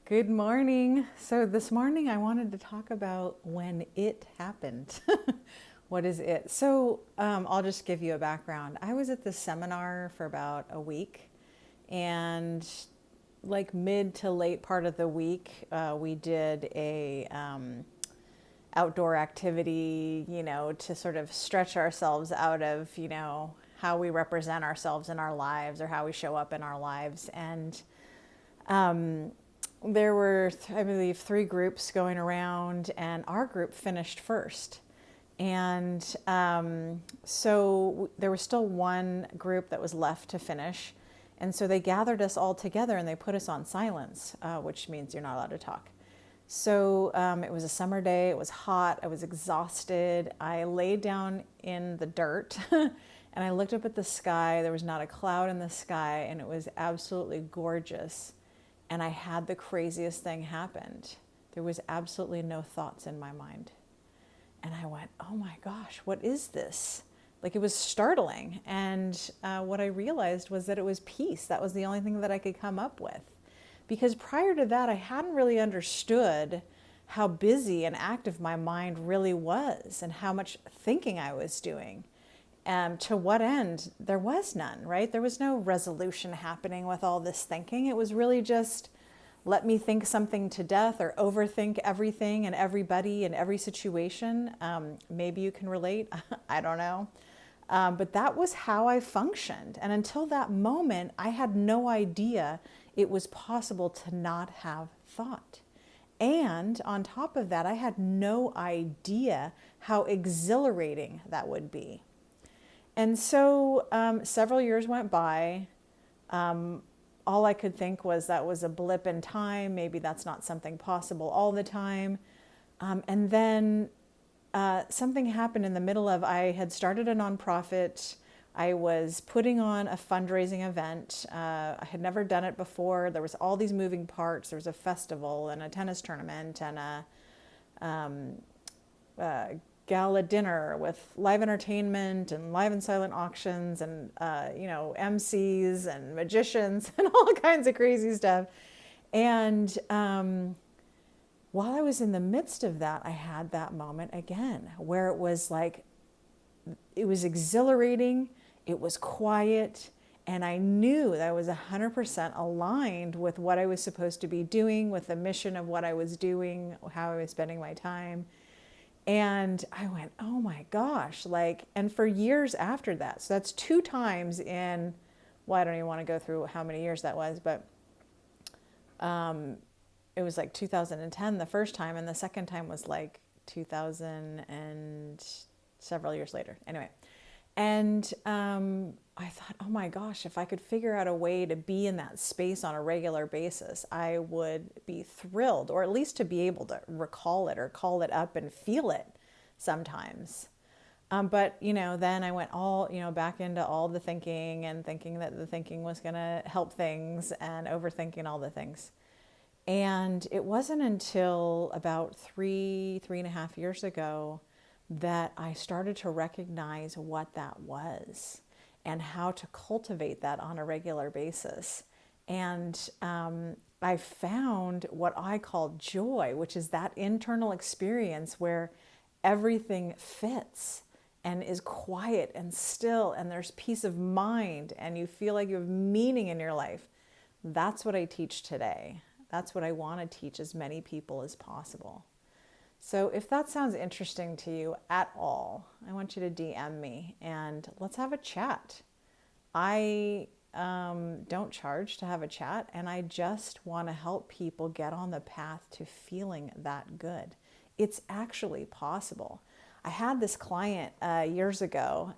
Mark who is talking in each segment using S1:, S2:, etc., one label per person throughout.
S1: Good morning. So this morning I wanted to talk about when it happened. What is it? I'll just give you a background. I was at this seminar for about a week, and like mid to late part of the week, we did a outdoor activity, to sort of stretch ourselves out of, how we represent ourselves in our lives or how we show up in our lives. And there were, I believe, three groups going around, and our group finished first. And so there was still one group that was left to finish. And so they gathered us all together and they put us on silence, which means you're not allowed to talk. So it was a summer day, it was hot, I was exhausted. I laid down in the dirt and I looked up at the sky. There was not a cloud in the sky, and it was absolutely gorgeous. And I had the craziest thing happen. There was absolutely no thoughts in my mind. And I went, oh my gosh, what is this? Like, it was startling. And what I realized was that it was peace. That was the only thing that I could come up with. Because prior to that, I hadn't really understood how busy and active my mind really was and how much thinking I was doing. To what end? There was none, right? There was no resolution happening with all this thinking. It was really just let me think something to death or overthink everything and everybody and every situation. Maybe you can relate. I don't know. But that was how I functioned. And until that moment, I had no idea it was possible to not have thought. And on top of that, I had no idea how exhilarating that would be. And so several years went by. All I could think was that was a blip in time. Maybe that's not something possible all the time. And then something happened in the middle of, I had started a nonprofit. I was putting on a fundraising event. I had never done it before. There was all these moving parts. There was a festival and a tennis tournament and a gala dinner with live entertainment and live and silent auctions and MCs and magicians and all kinds of crazy stuff. And while I was in the midst of that, I had that moment again where it was like, it was exhilarating, it was quiet, and I knew that I was 100% aligned with what I was supposed to be doing, with the mission of what I was doing, how I was spending my time. And I went, oh my gosh, and for years after that, so that's two times in, well, I don't even want to go through how many years that was, but it was like 2010 the first time, and the second time was like 2000 and several years later. Anyway, and I thought, oh my gosh, if I could figure out a way to be in that space on a regular basis, I would be thrilled, or at least to be able to recall it or call it up and feel it sometimes. But, then I went back into all the thinking and thinking that the thinking was going to help things and overthinking all the things. And it wasn't until about three and a half years ago that I started to recognize what that was and how to cultivate that on a regular basis. And I found what I call joy, which is that internal experience where everything fits and is quiet and still, and there's peace of mind, and you feel like you have meaning in your life. That's what I teach today. That's what I want to teach as many people as possible. So if that sounds interesting to you at all, I want you to DM me and let's have a chat. I don't charge to have a chat, and I just want to help people get on the path to feeling that good. It's actually possible. I had this client years ago,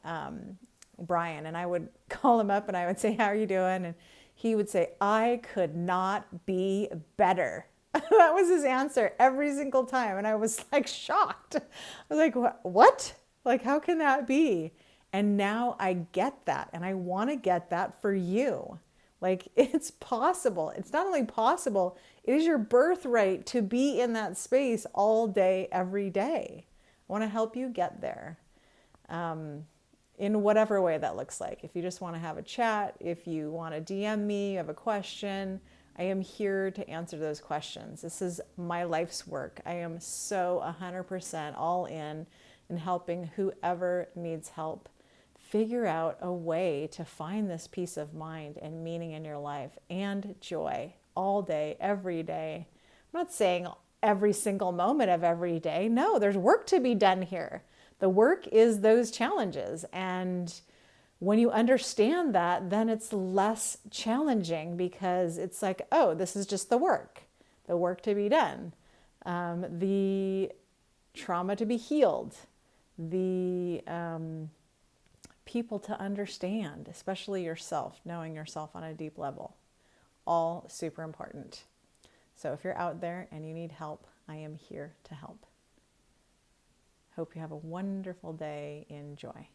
S1: Brian, and I would call him up and I would say, how are you doing? And he would say, I could not be better. That was his answer every single time. And I was like shocked. I was like, what? Like, how can that be? And now I get that. And I want to get that for you. Like, it's possible. It's not only possible, it is your birthright to be in that space all day, every day. I want to help you get there. In whatever way that looks like. If you just want to have a chat, if you want to DM me, you have a question, I am here to answer those questions. This is my life's work. I am so 100% all in helping whoever needs help figure out a way to find this peace of mind and meaning in your life and joy all day, every day. I'm not saying every single moment of every day. No, there's work to be done here. The work is those challenges. And when you understand that, then it's less challenging because it's like, oh, this is just the work to be done, the trauma to be healed, the people to understand, especially yourself, knowing yourself on a deep level. All super important. So if you're out there and you need help, I am here to help. Hope you have a wonderful day in joy.